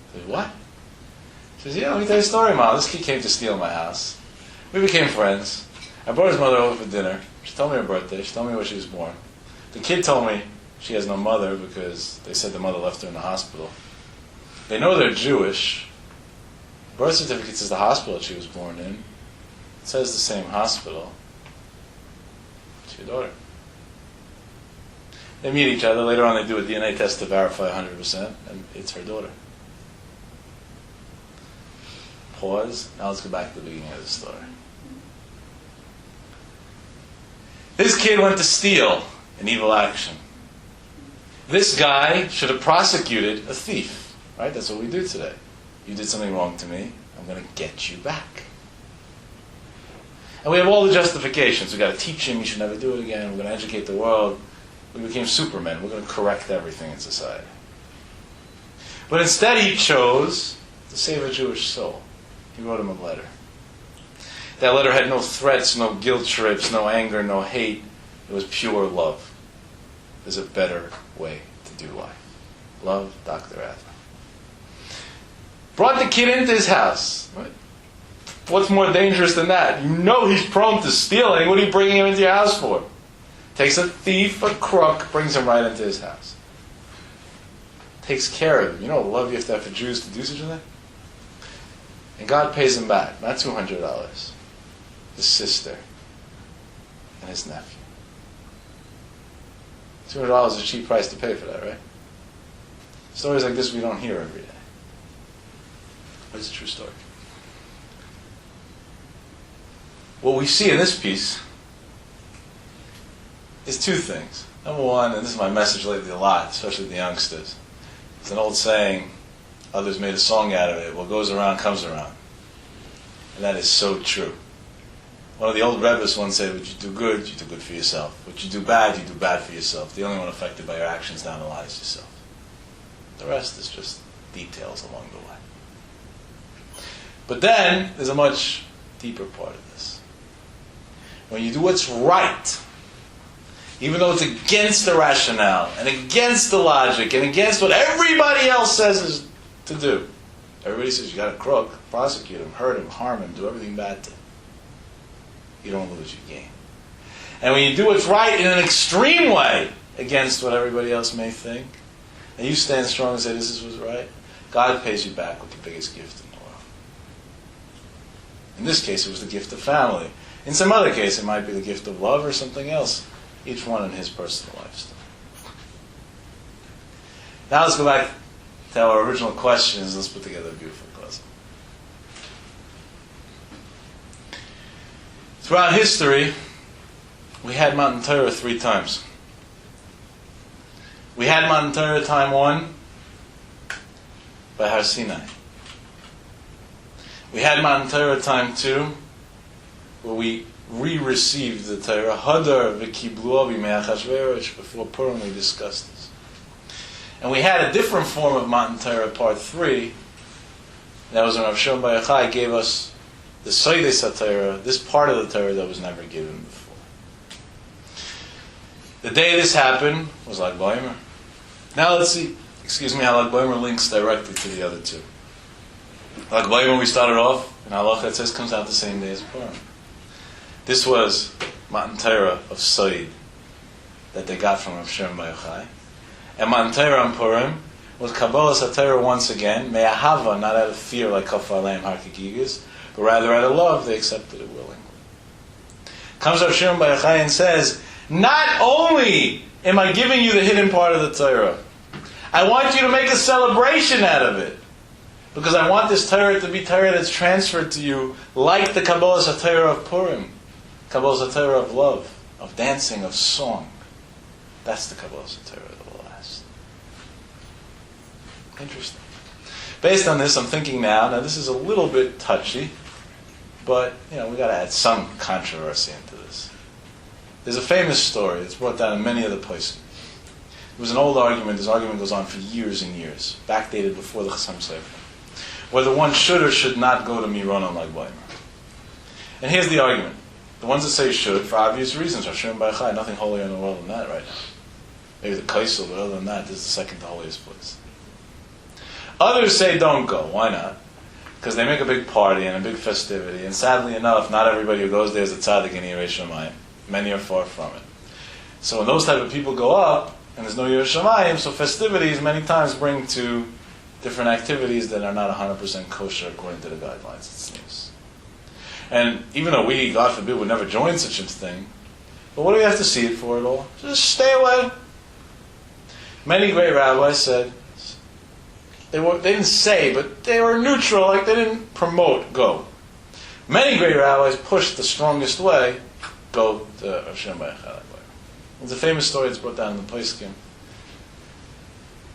Speaker 1: I said, "What?" She says, "Yeah, let me tell you a story, Mom. This kid came to steal my house. We became friends. I brought his mother over for dinner. She told me her birthday. She told me where she was born. The kid told me she has no mother because they said the mother left her in the hospital. They know they're Jewish. Birth certificate says the hospital she was born in. It says the same hospital. It's your daughter." They meet each other. Later on, they do a DNA test to verify 100%, and it's her daughter. Pause. Now let's go back to the beginning of the story. This kid went to steal an evil action. This guy should have prosecuted a thief. Right? That's what we do today. You did something wrong to me. I'm going to get you back. And we have all the justifications. We've got to teach him. He should never do it again. We're going to educate the world. We became supermen. We're going to correct everything in society. But instead he chose to save a Jewish soul. He wrote him a letter. That letter had no threats, no guilt trips, no anger, no hate. It was pure love. There's a better way to do life. Love, Dr. Adler. Brought the kid into his house. Right? What's more dangerous than that? You know he's prone to stealing. What are you bringing him into your house for? Takes a thief, a crook, brings him right into his house. Takes care of him. You know what love you have to have for Jews to do such a thing? And God pays him back, not $200. His sister and his nephew. $200 is a cheap price to pay for that, right? Stories like this we don't hear every day. But it's a true story. What we see in this piece is two things. Number one, and this is my message lately a lot, especially the youngsters. It's an old saying, others made a song out of it, what goes around comes around. And that is so true. One of the old Rebbes once said, what you do good for yourself. What you do bad for yourself. The only one affected by your actions down the line is yourself. The rest is just details along the way. But then, there's a much deeper part of this. When you do what's right, even though it's against the rationale, and against the logic, and against what everybody else says is to do. Everybody says you got a crook, prosecute him, hurt him, harm him, do everything bad to him. You don't lose, you gain. And when you do what's right in an extreme way, against what everybody else may think, and you stand strong and say this is what's right, God pays you back with the biggest gift in the world. In this case, it was the gift of family. In some other case, it might be the gift of love or something else. Each one in his personal lifestyle. Now let's go back to our original questions. Let's put together a beautiful puzzle. Throughout history, we had Matan Torah 3 times. We had Matan Torah time 1 by Har Sinai. We had Matan Torah time 2 where we re-received the Torah. Hadar v'kibluo b'me'achashverosh. Before Purim we discussed this. And we had a different form of Matan Torah, part 3. That was when Rav Shimon Bar Yochai gave us the Soides HaTorah, this part of the Torah that was never given before. The day this happened was Lag BaOmer. Now let's see, how Lag BaOmer links directly to the other two. Lag BaOmer, we started off, and halacha it says comes out the same day as Purim. This was Matan Torah of Soid that they got from Rav Shimon Bar Yochai. And Matan Torah on Purim was Kabbalas HaTorah once again, me'ahava, not out of fear like Kafar Aleim Harkigigas, but rather out of love, they accepted it willingly. Comes Rav Shimon Bar Yochai and says, not only am I giving you the hidden part of the Torah, I want you to make a celebration out of it. Because I want this Torah to be Torah that's transferred to you like the Kabbalas HaTorah of Purim. Kabbalas HaTorah of love, of dancing, of song. That's the Kabbalas HaTorah that will last. Interesting. Based on this, I'm thinking now this is a little bit touchy, but we got to add some controversy into this. There's a famous story that's brought down in many of the places. It was an old argument. This argument goes on for years and years, backdated before the Chassam Sofer, whether one should or should not go to Miron on Lag BaOmer. And here's the argument. The ones that say should, for obvious reasons, Rav Shimon Bar Yochai, nothing holier in the world than that right now. Maybe the Kaisel, but other than that, this is the second to holiest place. Others say don't go. Why not? Because they make a big party and a big festivity, and sadly enough, not everybody who goes there is a tzaddik in Yirei Shamayim. Many are far from it. So when those type of people go up, and there's no Yirei Shamayim, so festivities many times bring to different activities that are not 100% kosher according to the guidelines, it seems. And even though we, God forbid, would never join such a thing, but what do we have to see it for at all? Just stay away. Many great rabbis said, they didn't say, but they were neutral, like they didn't promote, go. Many great rabbis pushed the strongest way, go to Rav Shimon Bar Yochai. There's a famous story that's brought down in the Poskim.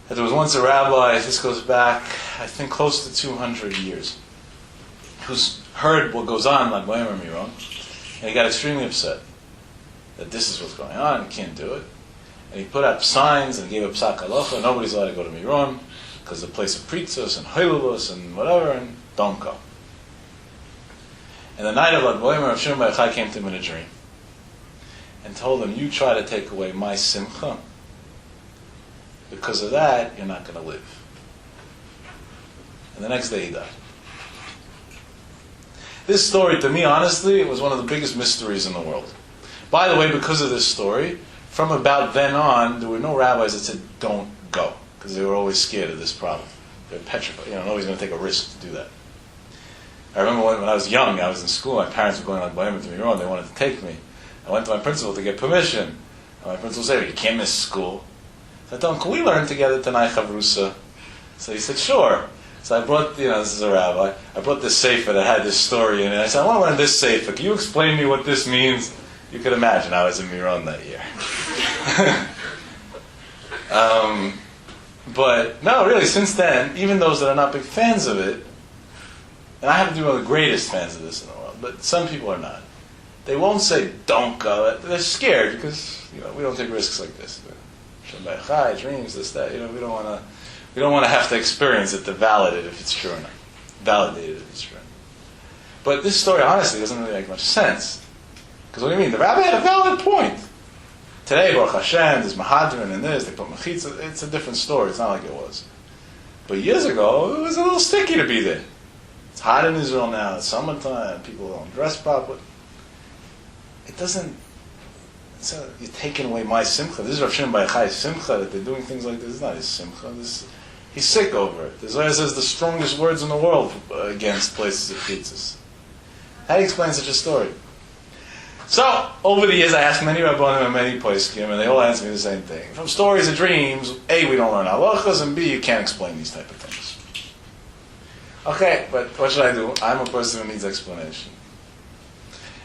Speaker 1: That there was once a rabbi, this goes back, I think, close to 200 years, who's heard what goes on Lag BaOmer Miron, and he got extremely upset that this is what's going on, he can't do it. And he put up signs and gave a psak halacha, nobody's allowed to go to Miron, because the place of pritzos and hoilulus and whatever, and don't go. And the night of Lag BaOmer, Rav Shimon Bar Yochai came to him in a dream and told him, you try to take away my simcha. Because of that, you're not going to live. And the next day he died. This story, to me, honestly, it was one of the biggest mysteries in the world. By the way, because of this story, from about then on, there were no rabbis that said, don't go. Because they were always scared of this problem. They're petrified. Nobody's going to take a risk to do that. I remember when I was young, I was in school, my parents were going like BaOmer to Miron, they wanted to take me. I went to my principal to get permission. And my principal said, you can't miss school. So I told him, can we learn together tonight, Chavrusa? So he said, sure. So I brought, this is a rabbi, I brought this sefer that had this story in it. I said, I want to learn this sefer. Can you explain to me what this means? You could imagine I was in Miron that year. But no, really, since then, even those that are not big fans of it, and I happen to be one of the greatest fans of this in the world, but some people are not. They won't say, don't go. They're scared because, we don't take risks like this. Dreams, this, that. We don't want to have to experience it to validate if it's true or not. Validate it if it's true. But this story, honestly, doesn't really make much sense. Because what do you mean? The rabbi had a valid point. Today, Baruch Hashem, there's Mahadran and this, they put Mechitza. It's a different story. It's not like it was. But years ago, it was a little sticky to be there. It's hot in Israel now. It's summertime. People don't dress properly. It doesn't... you're taking away my simcha. This is Rav Shimon Bar Yochai's simcha, that they're doing things like this. It's not his simcha. He's sick over it. The Zohar says the strongest words in the world against places of pizzas. How do you explain such a story? So, over the years, I asked many Rabbanim and many poskim, and they all answer me the same thing. From stories of dreams, A, we don't learn halachas, and B, you can't explain these type of things. Okay, but what should I do? I'm a person who needs explanation.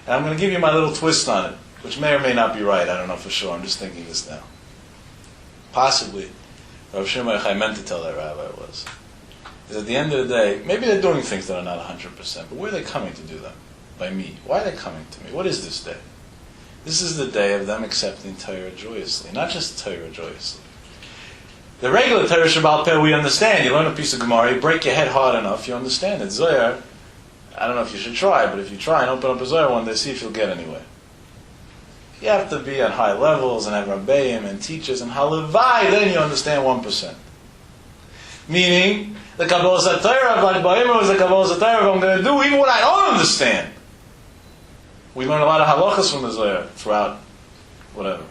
Speaker 1: And I'm going to give you my little twist on it, which may or may not be right. I don't know for sure. I'm just thinking this now. Possibly, Rav Shimon Bar Yochai meant to tell that rabbi was, is at the end of the day, maybe they're doing things that are not 100%, but where are they coming to do them? by me. Why are they coming to me? What is this day? This is the day of them accepting Torah joyously, not just Torah joyously. The regular Torah Shabbal Peh we understand. You learn a piece of Gemara, you break your head hard enough, you understand it. Zohar, I don't know if you should try, but if you try and open up a Zohar one day, see if you'll get anywhere. You have to be at high levels and have Rabbeim and teachers and Halavai, then you understand 1%. Meaning, the Kabbalah Satira, like BaOmer was the Kabbalah Satira, I'm going to do even what I don't understand. We learn a lot of halachas from the Zohar throughout whatever.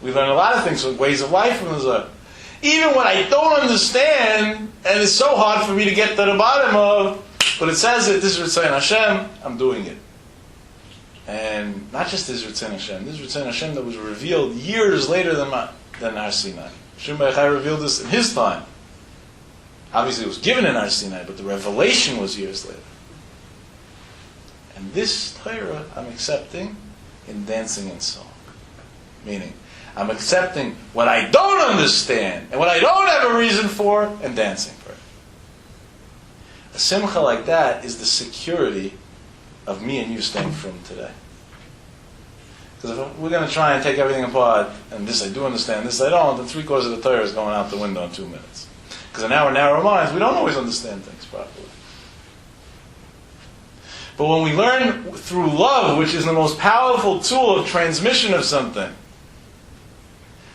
Speaker 1: We learn a lot of things, ways of life from the Zohar. Even what I don't understand, and it's so hard for me to get to the bottom of, but it says that this is Ritzayin Hashem, I'm doing it. And not just this Ritzayin Hashem, this Ritzayin Hashem that was revealed years later than Har Sinai. Hashem Baruch Hu revealed this in his time. Obviously it was given in Har Sinai, but the revelation was years later. And this Torah I'm accepting in dancing and song. Meaning, I'm accepting what I don't understand and what I don't have a reason for and dancing for it. A simcha like that is the security of me and you staying from today. Because if we're going to try and take everything apart, and this I do understand, this I don't, then 3/4 of the Torah is going out the window in 2 minutes. Because in our narrow minds, we don't always understand things properly. But when we learn through love, which is the most powerful tool of transmission of something,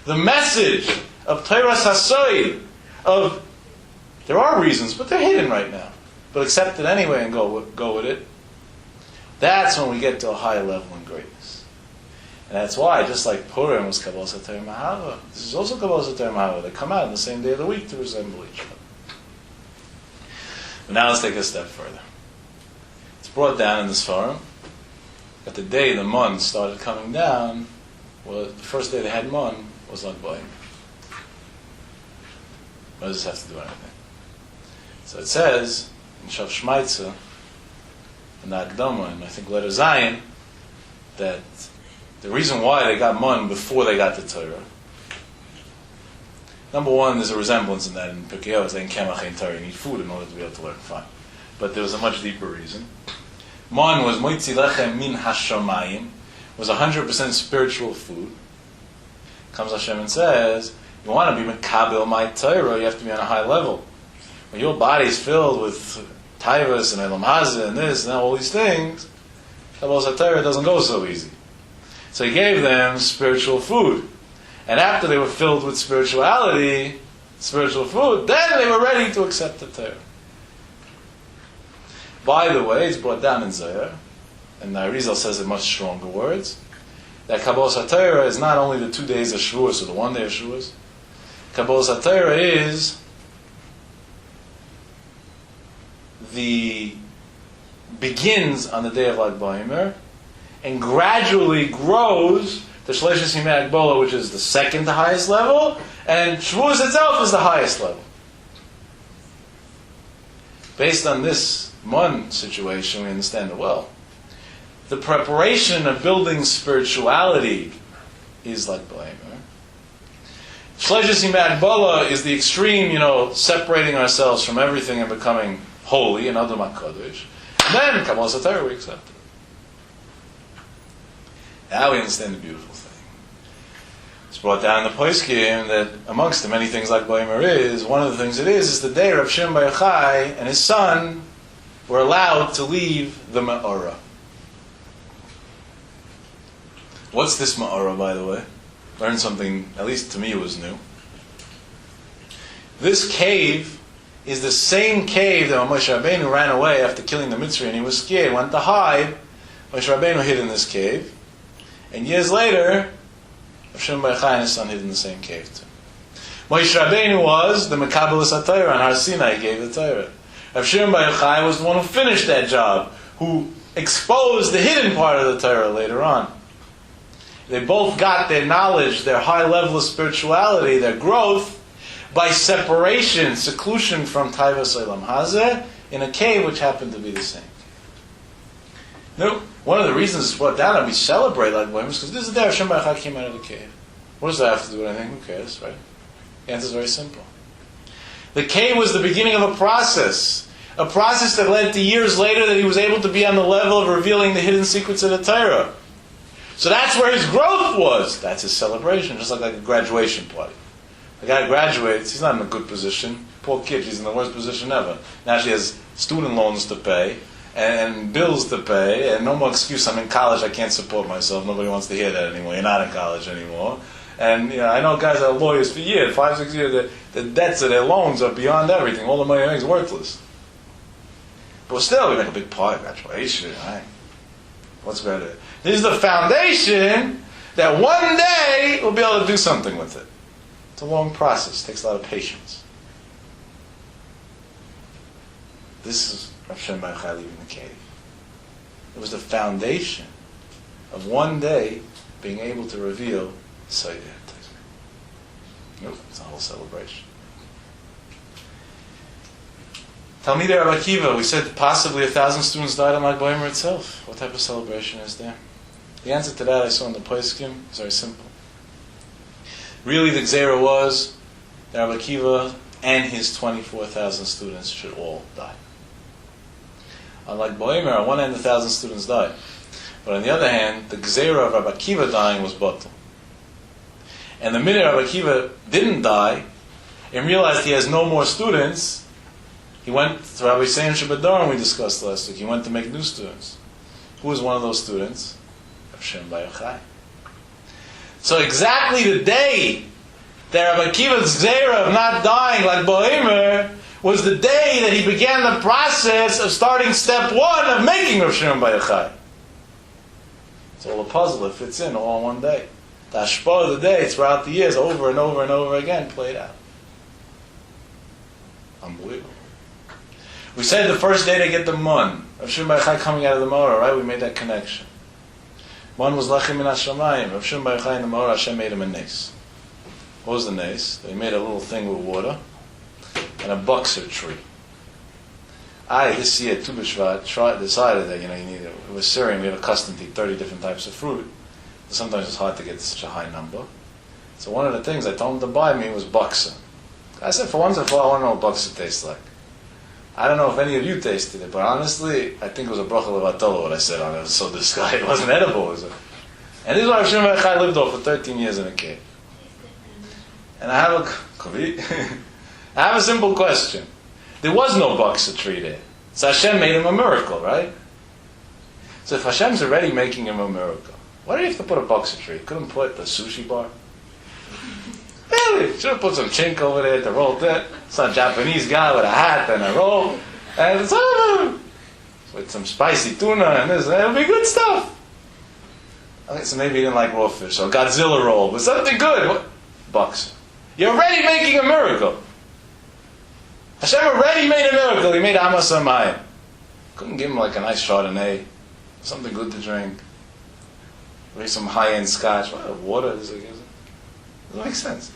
Speaker 1: the message of Torah's Hasoid, of there are reasons, but they're hidden right now. But accept it anyway and go with it. That's when we get to a higher level in greatness. And that's why, just like Purim was Kabbalah Sater Mahava, this is also Kabbalah Sater Mahava. They come out on the same day of the week to resemble each other. But now let's take it a step further. It's brought down in this forum that the day the Mun started coming down, well, the first day they had Mun was like BaOmer. What does this have to do with anything? So it says in Shav Shmaitza, in the Akdama, and I think letter Zion, that the reason why they got Mun before they got the Torah, number one, there's a resemblance in that in Pirkei Avos, they in Kemach and Torah, you need food in order to be able to learn, fine. But there was a much deeper reason. Mun was Moitzi Lechem Min Hashamayim, was 100% spiritual food. Comes Hashem and says, you want to be Mekabel my Torah, you have to be on a high level. When your body is filled with Taivas and Elam Hazeh and this and all these things, Kabbalah Torah doesn't go so easy. So he gave them spiritual food. And after they were filled with spirituality, spiritual food, then they were ready to accept the Torah. By the way, it's brought down in Zohar, and the Arizal says in much stronger words, that Kabbalah Torah is not only the 2 days of Shavuos or the 1 day of Shavuos. Kabbalah Torah is begins on the day of Lag BaOmer and gradually grows to Shleishas Yimei Agbola, which is the second to highest level, and Shavuos itself is the highest level. Based on this Mun situation, we understand it well. The preparation of building spirituality is like BaOmer. Shleishas Yimei Agbola is the extreme, separating ourselves from everything and becoming holy and Adam HaKadosh. And then Kabbalah Torah we accept it. Now we understand the beautiful thing. It's brought down in the Poskim that amongst the many things like BaOmer is, one of the things it is the day Rav Shimon Bar Yochai and his son were allowed to leave the Ma'orah. What's this Ma'orah, by the way? Learned something, at least to me it was new. This cave is the same cave that when Moshe Rabbeinu ran away after killing the Mitzri and he was scared, went to hide. Moshe Rabbeinu hid in this cave. And years later, Rav Shimon Bar Yochai and his son hid in the same cave too. Moshe Rabbeinu was the Mekabelis HaTorah, and Har Sinai gave the Torah. Rav Shimon Bar Yochai was the one who finished that job, who exposed the hidden part of the Torah later on. They both got their knowledge, their high level of spirituality, their growth, by separation, seclusion from Taivas Elam Hazeh, in a cave which happened to be the same. Now, one of the reasons it's brought down and we celebrate like BaOmer is because this is the day Hashem Bar Yochai came out of the cave. What does that have to do with anything? Who cares, right? The answer is very simple. The cave was the beginning of a process A process that led to years later that he was able to be on the level of revealing the hidden secrets of the Torah. So that's where his growth was. That's his celebration, just like a graduation party. The guy graduates, he's not in a good position. Poor kid, he's in the worst position ever. Now she has student loans to pay, and bills to pay, and no more excuse, I'm in college, I can't support myself. Nobody wants to hear that anymore. You're not in college anymore. And I know guys that are lawyers for years, 5, 6 years, the debts of their loans are beyond everything. All the money they make is worthless. But still, we make a big party, graduation, right? What's better? This is the foundation that one day we'll be able to do something with it. It's a long process. It takes a lot of patience. This is Rav Shem Bar Yochai leaving the cave. It was the foundation of one day being able to reveal Seder. It's a whole celebration. Talmidei Rabbi Akiva, we said possibly 1,000 students died on BaOmer itself. What type of celebration is there? The answer to that I saw in the Poskim is very simple. Really, the Gzeira was that Rabbi Akiva and his 24,000 students should all die. Unlike BaOmer, on one hand, 1,000 students died. But on the other hand, the Gzeira of Rabbi Akiva dying was batel. And the minute Rabbi Akiva didn't die and realized he has no more students, he went to Rabbi Sein Shabbatar, we discussed last week. He went to make new students. Who was one of those students? Rav Shem Bar Yochai. So exactly the day that Rabbi Akiva's Gzeira of not dying like BaOmer was the day that he began the process of starting step 1 of making Rav Shem Bar Yochai. It's all a puzzle. It fits in all in one day. The hashpah of the day throughout the years, over and over and over again, played out. Unbelievable. We said the first day they get the mun. Rav Shem Bar Yochai coming out of the Maorah, right? We made that connection. Mun was lachim min hashamayim. Rav Shem Bar Yochai in the Maorah, Hashem made him a nes. What was the nes? They made a little thing with water and a boxer tree. This year, Tu B'Shvat, decided that, it was Syrian, we have a custom to eat 30 different types of fruit. Sometimes it's hard to get such a high number. So one of the things I told him to buy me was boxer. I said, for once and for all, I want to know what boxer tastes like. I don't know if any of you tasted it, but honestly, I think it was a bracha levatolo what I said on it. It was so disgusting. It wasn't edible, was it? And this is what Rav Shem Bar Yochai lived off for 13 years in a cave. And I have a simple question. There was no boxer tree there. So Hashem made him a miracle, right? So if Hashem's already making him a miracle, why do you have to put a boxer tree? Couldn't put the sushi bar? Really? Should have put some chink over there to roll that. Some Japanese guy with a hat and a roll. And it's over. With some spicy tuna and this. It'll be good stuff. Okay, so maybe he didn't like raw fish. So Godzilla roll. But something good. What? Boxer. You're already making a miracle. Hashem already made a miracle. He made Amos Hamayim. Couldn't give him like a nice Chardonnay. Something good to drink. Maybe some high-end scotch. What, water? Doesn't make sense.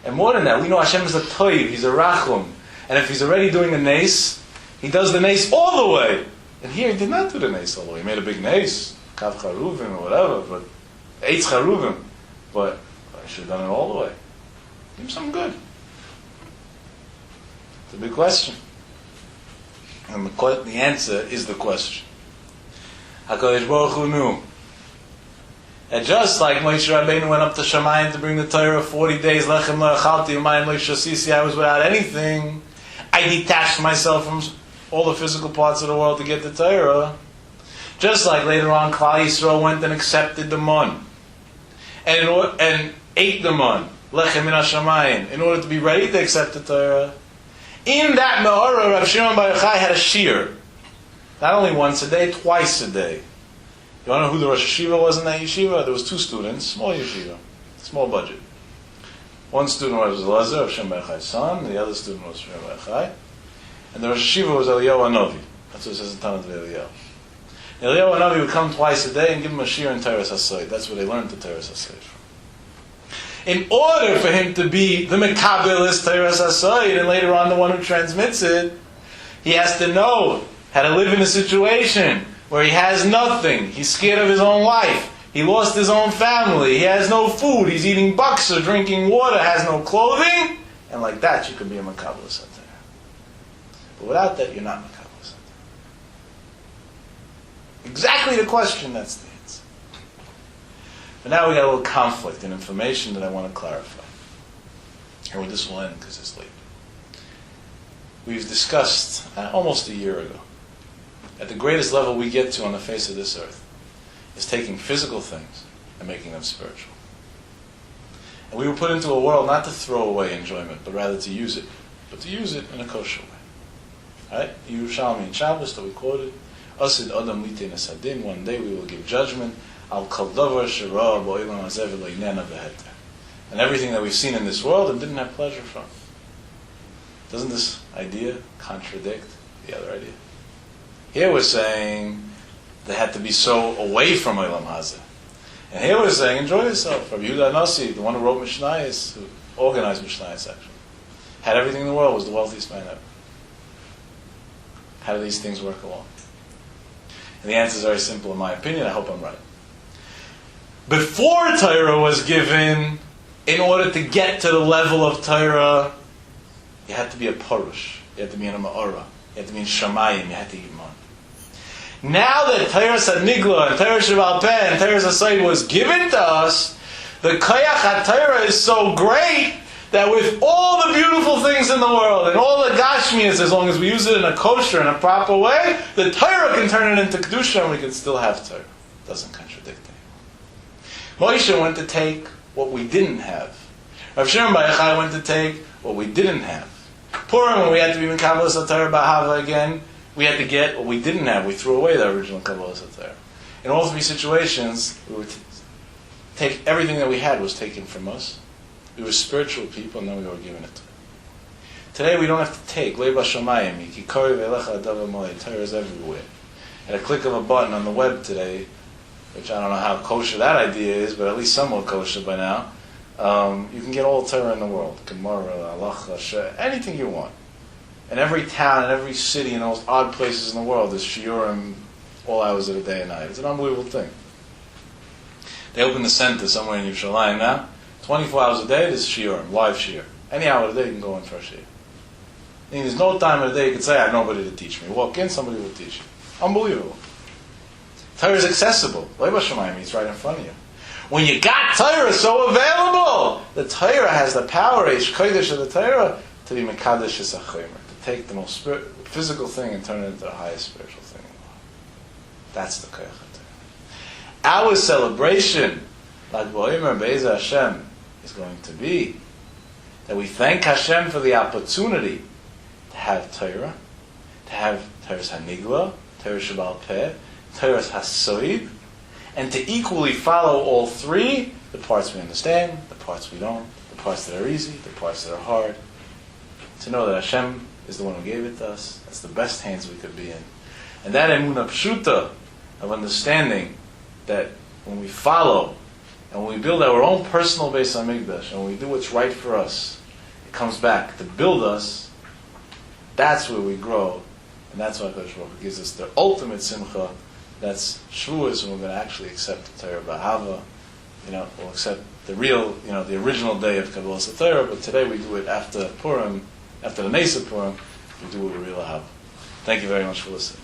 Speaker 1: And more than that, we know Hashem is a toiv. He's a rachum. And if he's already doing a nes, he does the nes all the way. And here he did not do the nes all the way. He made a big nes. Kav charuvim or whatever. But eitz charuvim. But I should have done it all the way. Give him something good. It's a big question. And the answer is the question. HaKadosh Baruch Hu knew. And just like Moshe Rabbeinu went up to Shamayim to bring the Torah 40 days, Lechem lo achalti umayim lo shasisi, I was without anything. I detached myself from all the physical parts of the world to get the Torah. Just like later on, Klal Yisrael went and accepted the mun. And ate the mun, Lechem min hashamayim, in order to be ready to accept the Torah. In that Me'orah, Rav Shimon Bar Yochai had a shiur. Not only once a day, twice a day. You want to know who the Rosh Yeshiva was in that yeshiva? There was 2 students, small yeshiva, small budget. One student was Elazar, Rav Shimon Bar Yochai's son, the other student was Rav Shimon Bar Yochai. And the Rosh Yeshiva was Eliyahu Hanavi. That's what it says in Tanakh Eliyahu. Eliyahu Hanavi would come twice a day and give him a shiur in Teres HaSoid. That's where they learned the Teres HaSoid from. In order for him to be the Mekabelis Teres HaSoid, and later on the one who transmits it, he has to know how to live in a situation where he has nothing. He's scared of his own life. He lost his own family. He has no food. He's eating baksa, drinking water, has no clothing. And like that, you can be a Mekabelis HaTorah. But without that, you're not Makabel Satar. Exactly the question, that's the answer. But now we got a little conflict in information that I want to clarify. And where this will end, because it's late. We've discussed almost a year ago that the greatest level we get to on the face of this earth is taking physical things and making them spiritual. And we were put into a world not to throw away enjoyment, but rather to use it. But to use it in a kosher way. Right? Yerushalmi and Shabbos that we quoted. Asid Adam Lite Nesadin. One day we will give judgment. Al Kol Davar Shera Bo'elam Hazev Le'inena V'heter. And everything that we've seen in this world and didn't have pleasure from. Doesn't this idea contradict the other idea? Here we're saying they had to be so away from Olam Hazeh. And here we're saying, enjoy yourself. Rabbi Yehuda Nasi, the one who wrote Mishnayos, who organized Mishnayos actually, had everything in the world, was the wealthiest man ever. How do these things work along? And the answer is very simple in my opinion. I hope I'm right. Before Torah was given, in order to get to the level of Torah, you had to be a Parush. You had to be in a Ma'orah. You had to be in Shamayim. You had to eat man. Now that Torah Sanigla and Torah Shabbat Peh and Torah Asayid was given to us, the Koyach HaTorah is so great that with all the beautiful things in the world and all the Gashmias, as long as we use it in a kosher and a proper way, the Torah can turn it into Kedusha and we can still have Torah. It doesn't contradict it. Moshe went to take what we didn't have. Rav Shimon Bar Yochai went to take what we didn't have. Purim, when we had to be in Kabbalah Satar B'Ahava again, we had to get what we didn't have. We threw away the original Kabbalah Satar. In all three situations, we would take everything that we had was taken from us. We were spiritual people, and then we were given it. Today, we don't have to take. Leiba Shamayim, Yikikori Ve'elecha Adav Moed. Torah is everywhere. At a click of a button on the web today, which I don't know how kosher that idea is, but at least somewhat kosher by now, you can get all the Torah in the world. Gemara, Halacha, anything you want. And every town and every city in those odd places in the world is shiurim all hours of the day and night. It's an unbelievable thing. They open the center somewhere in Yerushalayim now. 24 hours a day, there's shiurim, live shiur. Any hour of the day, you can go in for a shiur. I mean, there's no time of the day you can say, I have nobody to teach me. Walk in, somebody will teach you. Unbelievable. Torah is accessible. Leiba Shamayim, it's right in front of you. When you got Torah so available, the Torah has the power, Eish Kodesh of the Torah, to be Mekadesh is a Chomer, to take the most physical thing and turn it into the highest spiritual thing in the world. That's the Koyach HaTorah. Our celebration, like BaOmer Be'ezah Hashem, is going to be that we thank Hashem for the opportunity to have Torah, to have Torah's Hanigla, Torah Shabbat Peh, Torah's Hasoid, and to equally follow all three, the parts we understand, the parts we don't, the parts that are easy, the parts that are hard. To know that Hashem is the one who gave it to us. That's the best hands we could be in. And that emunah pshuta of understanding that when we follow and when we build our own personal Beis HaMikdash and when we do what's right for us, it comes back to build us. That's where we grow. And that's why HaKadosh Baruch Hu gives us the ultimate simcha. That's Shavuos, when we're going to actually accept the Torah B'Ahava. We'll accept the real, the original day of Kabbalah Torah, but today we do it after Purim, after the Nesa Purim, we do it with real Ahava. Thank you very much for listening.